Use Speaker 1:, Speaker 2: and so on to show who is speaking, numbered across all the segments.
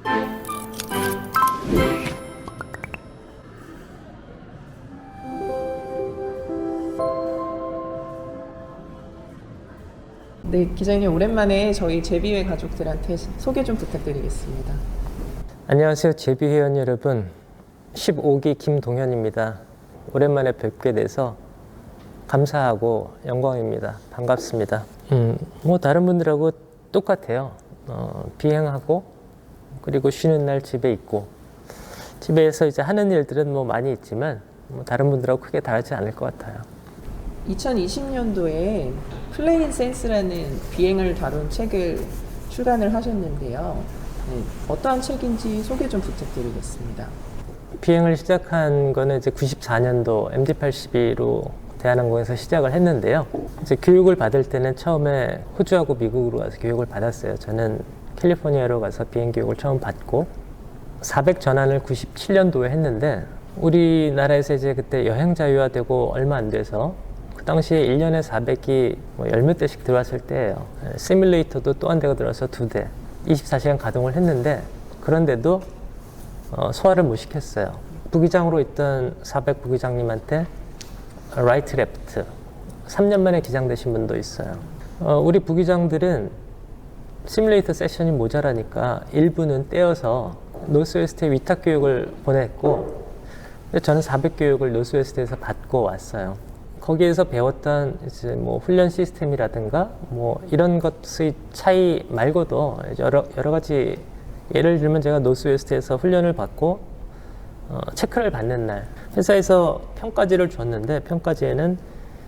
Speaker 1: 네, 기자님 오랜만에 저희 제비회 가족들한테 소개 좀 부탁드리겠습니다.
Speaker 2: 안녕하세요, 제비 회원 여러분. 15기 김동현입니다. 오랜만에 뵙게 돼서 감사하고 영광입니다. 반갑습니다. 뭐 다른 분들하고 똑같아요. 비행하고 그리고 쉬는 날 집에 있고, 집에서 이제 하는 일들은 뭐 많이 있지만 뭐 다른 분들하고 크게 다르지 않을 것 같아요.
Speaker 1: 2020년도에 플레인 센스라는 비행을 다룬 책을 출간을 하셨는데요. 네, 어떠한 책인지 소개 좀 부탁드리겠습니다.
Speaker 2: 비행을 시작한 거는 이제 94년도 MD-82로 대한항공에서 시작을 했는데요. 이제 교육을 받을 때는 처음에 호주하고 미국으로 가서 교육을 받았어요. 저는 캘리포니아로 가서 비행 교육을 처음 받고 400 전환을 97년도에 했는데, 우리나라에서 이제 그때 여행 자유화되고 얼마 안 돼서 그 당시에 1년에 400이 뭐 열 몇 대씩 들어왔을 때예요. 시뮬레이터도 또 한 대가 들어와서 2대 24시간 가동을 했는데, 그런데도 소화를 못 시켰어요. 부기장으로 있던 400 부기장님한테 라이트 레프트 3년 만에 기장 되신 분도 있어요. 우리 부기장들은 시뮬레이터 세션이 모자라니까 일부는 떼어서 노스웨스트에 위탁 교육을 보냈고, 저는 400 교육을 노스웨스트에서 받고 왔어요. 거기에서 배웠던 이제 뭐 훈련 시스템이라든가 뭐 이런 것의 차이 말고도 여러 가지, 예를 들면 제가 노스웨스트에서 훈련을 받고 체크를 받는 날 회사에서 평가지를 줬는데, 평가지에는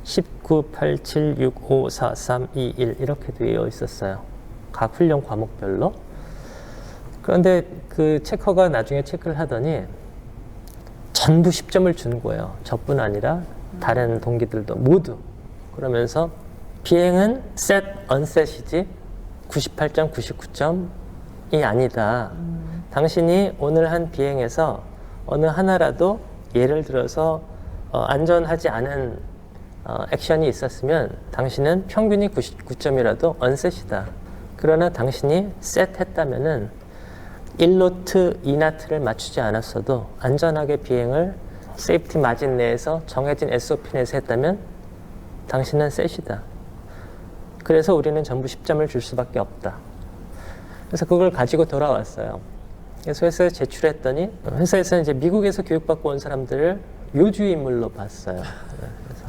Speaker 2: 19, 8, 7, 6, 5, 4, 3, 2, 1 이렇게 되어 있었어요. 각 훈련 과목별로. 그런데 그 체커가 나중에 체크를 하더니 전부 10점을 준 거예요. 저뿐 아니라 다른 동기들도 모두. 그러면서 비행은 셋, 언셋이지 98점, 99점이 아니다. 당신이 오늘 한 비행에서 어느 하나라도 예를 들어서 안전하지 않은 액션이 있었으면 당신은 평균이 99점이라도 언셋이다. 그러나 당신이 셋 했다면은 1노트, 2나트를 맞추지 않았어도 안전하게 비행을 세이프티 마진 내에서 정해진 SOP 내에서 했다면 당신은 셋이다. 그래서 우리는 전부 10점을 줄 수밖에 없다. 그래서 그걸 가지고 돌아왔어요. 그래서 회사에 제출했더니, 회사에서 이제 미국에서 교육받고 온 사람들을 요주의 인물로 봤어요. 그래서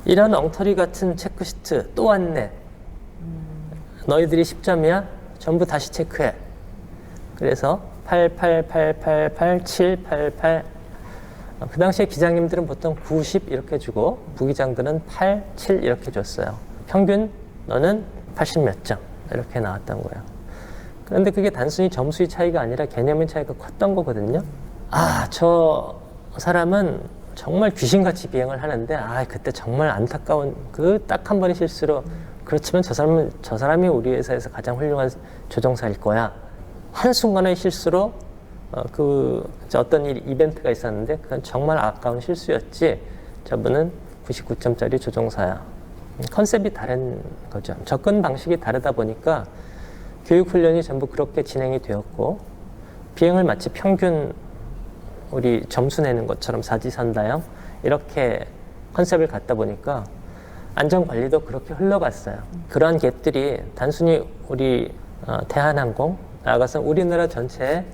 Speaker 2: 이런 엉터리 같은 체크시트 또 왔네. 너희들이 10점이야? 전부 다시 체크해. 그래서 88888788, 그 당시에 기장님들은 보통 90 이렇게 주고 부기장들은 8, 7 이렇게 줬어요. 평균 너는 80 몇 점 이렇게 나왔던 거예요. 그런데 그게 단순히 점수의 차이가 아니라 개념의 차이가 컸던 거거든요. 아, 저 사람은 정말 귀신같이 비행을 하는데, 그때 정말 안타까운 그 딱 한 번의 실수로, 그렇지만 저 사람이 우리 회사에서 가장 훌륭한 조종사일 거야. 한순간의 실수로 어떤 이벤트가 있었는데 그건 정말 아까운 실수였지, 저분은 99점짜리 조종사야. 컨셉이 다른 거죠. 접근 방식이 다르다 보니까 교육훈련이 전부 그렇게 진행이 되었고, 비행을 마치 평균 우리 점수 내는 것처럼 사지선다형 이렇게 컨셉을 갖다 보니까 안전관리도 그렇게 흘러갔어요. 그러한 갭들이 단순히 우리 대한항공, 나아가서 우리나라 전체의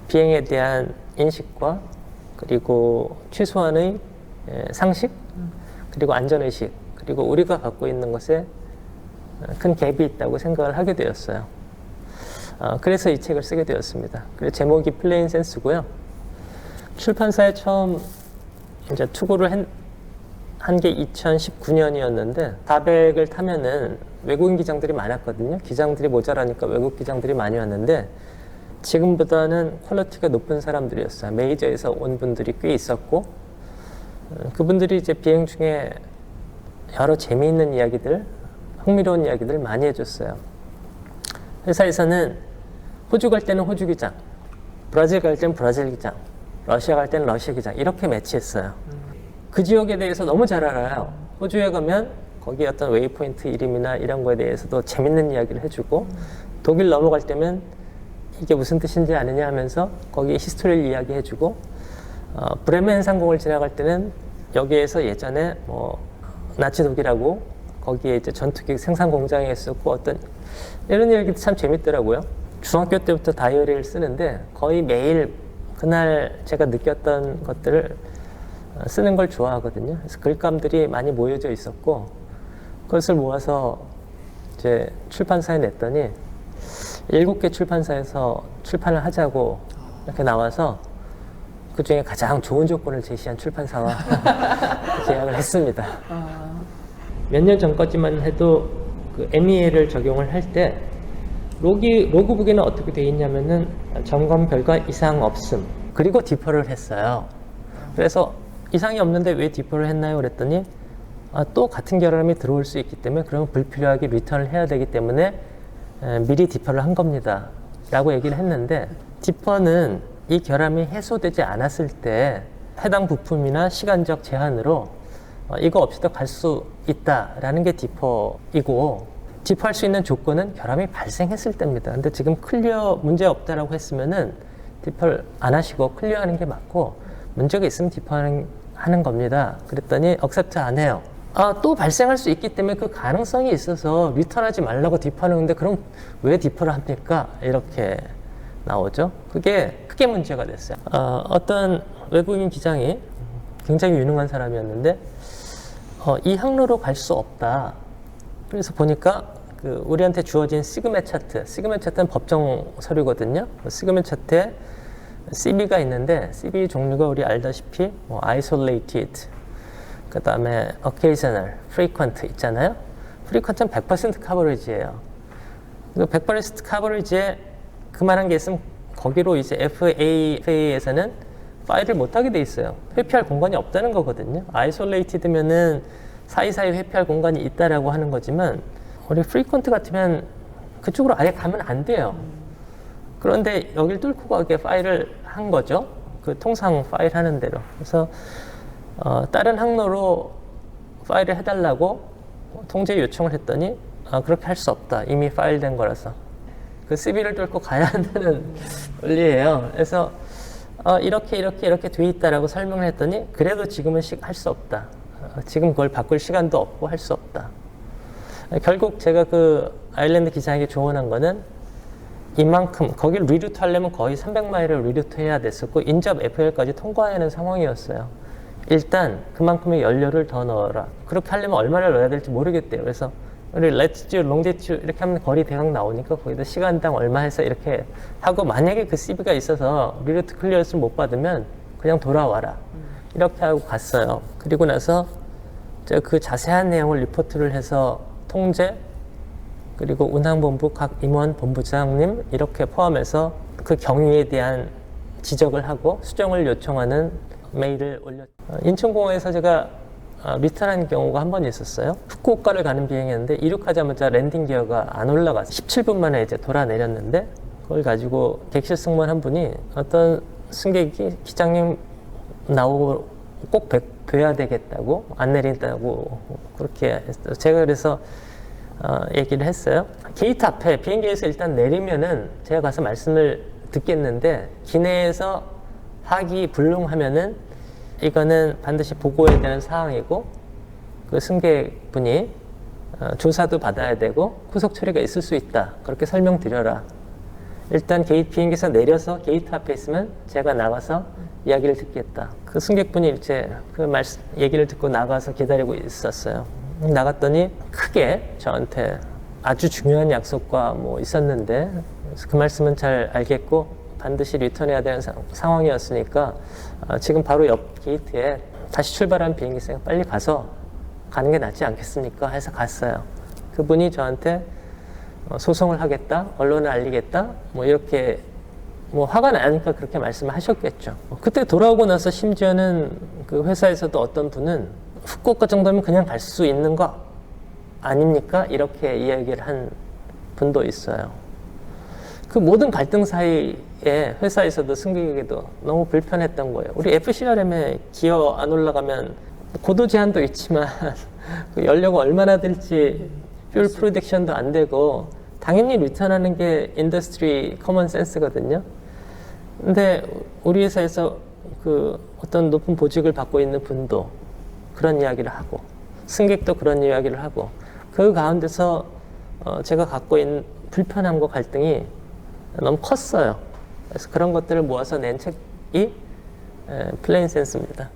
Speaker 2: 비행에 대한 인식과 그리고 최소한의 상식, 그리고 안전의식, 그리고 우리가 갖고 있는 것에 큰 갭이 있다고 생각을 하게 되었어요. 그래서 이 책을 쓰게 되었습니다. 그래서 제목이 플레인 센스고요. 출판사에 처음 이제 투고를 한 게 2019년이었는데 400을 타면은 외국인 기장들이 많았거든요. 기장들이 모자라니까 외국 기장들이 많이 왔는데 지금보다는 퀄리티가 높은 사람들이었어요. 메이저에서 온 분들이 꽤 있었고, 그분들이 이제 비행 중에 여러 재미있는 이야기들, 흥미로운 이야기들 많이 해줬어요. 회사에서는 호주 갈 때는 호주 기장, 브라질 갈 때는 브라질 기장, 러시아 갈 때는 러시아 기장 이렇게 매치했어요. 그 지역에 대해서 너무 잘 알아요. 호주에 가면 거기 어떤 웨이포인트 이름이나 이런 거에 대해서도 재밌는 이야기를 해주고, 독일 넘어갈 때면 이게 무슨 뜻인지 아느냐 하면서 거기 히스토리를 이야기해주고 브레멘 상공을 지나갈 때는 여기에서 예전에 뭐 나치 독일하고 거기에 이제 전투기 생산 공장이 있었고 어떤 이런 얘기도 참 재밌더라고요. 중학교 때부터 다이어리를 쓰는데 거의 매일 그날 제가 느꼈던 것들을 쓰는 걸 좋아하거든요. 그래서 글감들이 많이 모여져 있었고 그것을 모아서 이제 출판사에 냈더니 7개 출판사에서 출판을 하자고 이렇게 나와서 그 중에 가장 좋은 조건을 제시한 출판사와 계약을 했습니다. 몇 년 전까지만 해도 그 MEA를 적용을 할 때 로그북에는 어떻게 되어 있냐면은 점검 결과 이상 없음. 그리고 디퍼를 했어요. 그래서 이상이 없는데 왜 디퍼를 했나요? 그랬더니 또 같은 결함이 들어올 수 있기 때문에 그러면 불필요하게 리턴을 해야 되기 때문에 미리 디퍼를 한 겁니다. 라고 얘기를 했는데 디퍼는 이 결함이 해소되지 않았을 때 해당 부품이나 시간적 제한으로 이거 없이도 갈 수 있다라는 게 디퍼이고 디퍼할 수 있는 조건은 결함이 발생했을 때입니다. 근데 지금 클리어 문제 없다라고 했으면은 디퍼를 안 하시고 클리어하는 게 맞고 문제가 있으면 디퍼하는 겁니다. 그랬더니 억셉트 안 해요. 또 발생할 수 있기 때문에 그 가능성이 있어서 리턴하지 말라고 디퍼하는 건데 그럼 왜 디퍼를 합니까? 이렇게 나오죠. 그게 크게 문제가 됐어요. 어떤 외국인 기장이 굉장히 유능한 사람이었는데 이 항로로 갈 수 없다. 그래서 보니까 우리한테 주어진 시그맷 차트는 법정 서류거든요. 시그맷 차트에 CB가 있는데 CB 종류가 우리 알다시피 뭐 isolated, 그 다음에 occasional, frequent 있잖아요. frequent은 100% 커버리지예요. 100% 커버리지에 그만한 게 있으면 거기로 이제 FA에서는 파일을 못하게 돼 있어요. 회피할 공간이 없다는 거거든요. isolated면은 사이사이 회피할 공간이 있다라고 하는 거지만 우리 frequent 같으면 그쪽으로 아예 가면 안 돼요. 그런데 여길 뚫고 가게 파일을 한 거죠. 그 통상 파일 하는 대로. 그래서 다른 항로로 파일을 해달라고 통제 요청을 했더니 그렇게 할 수 없다. 이미 파일된 거라서. 그 CB를 뚫고 가야 한다는 원리예요. 그래서 이렇게 돼 있다라고 설명을 했더니 그래도 지금은 할 수 없다. 지금 그걸 바꿀 시간도 없고 할 수 없다. 결국 제가 그 아일랜드 기장에게 조언한 거는 이만큼 거길 리루트 하려면 거의 300마일을 리루트 해야 됐었고 인접 FL까지 통과해야 하는 상황이었어요. 일단 그만큼의 연료를 더 넣어라. 그렇게 하려면 얼마나 넣어야 될지 모르겠대요. 그래서 우리 latitude, longitude 이렇게 하면 거리 대강 나오니까 거기다 시간당 얼마 해서 이렇게 하고 만약에 그 CB가 있어서 리루트 클리어스를 못 받으면 그냥 돌아와라. 이렇게 하고 갔어요. 그리고 나서 제가 그 자세한 내용을 리포트를 해서 통제 그리고 운항본부 각 임원 본부장님 이렇게 포함해서 그 경위에 대한 지적을 하고 수정을 요청하는 메일을 올렸죠. 인천공항에서 제가 리턴한 경우가 한 번 있었어요. 후쿠오카를 가는 비행이었는데 이륙하자마자 랜딩 기어가 안 올라가서 17분 만에 이제 돌아 내렸는데 그걸 가지고 객실 승무원 한 분이 어떤 승객이 기장님 나오고 꼭 뵈야 되겠다고 안 내린다고 그렇게 했어요. 제가 그래서 얘기를 했어요. 게이트 앞에 비행기에서 일단 내리면은 제가 가서 말씀을 듣겠는데 기내에서 하기 불능하면은 이거는 반드시 보고해야 되는 사항이고 그 승객분이 조사도 받아야 되고 후속 처리가 있을 수 있다. 그렇게 설명드려라. 일단 비행기에서 내려서 게이트 앞에 있으면 제가 나가서 이야기를 듣겠다. 그 승객분이 이제 그 얘기를 듣고 나가서 기다리고 있었어요. 나갔더니 크게 저한테 아주 중요한 약속과 뭐 있었는데 그 말씀은 잘 알겠고 반드시 리턴해야 되는 상황이었으니까 지금 바로 옆 게이트에 다시 출발한 비행기 있으니까 빨리 가서 가는 게 낫지 않겠습니까? 해서 갔어요. 그분이 저한테 소송을 하겠다, 언론에 알리겠다, 뭐 이렇게 뭐 화가 나니까 그렇게 말씀을 하셨겠죠. 그때 돌아오고 나서 심지어는 그 회사에서도 어떤 분은 후쿠오카 정도면 그냥 갈 수 있는 거 아닙니까? 이렇게 이야기를 한 분도 있어요. 그 모든 갈등 사이에 회사에서도 승객에게도 너무 불편했던 거예요. 우리 FCRM에 기어 안 올라가면 고도 제한도 있지만 그 연료가 얼마나 될지 퓨얼 프로덕션도 안 되고 당연히 리턴하는 게 인더스트리 커먼 센스거든요. 근데 우리 회사에서 그 어떤 높은 보직을 받고 있는 분도 그런 이야기를 하고 승객도 그런 이야기를 하고 그 가운데서 제가 갖고 있는 불편함과 갈등이 너무 컸어요. 그래서 그런 것들을 모아서 낸 책이 플레인 센스입니다.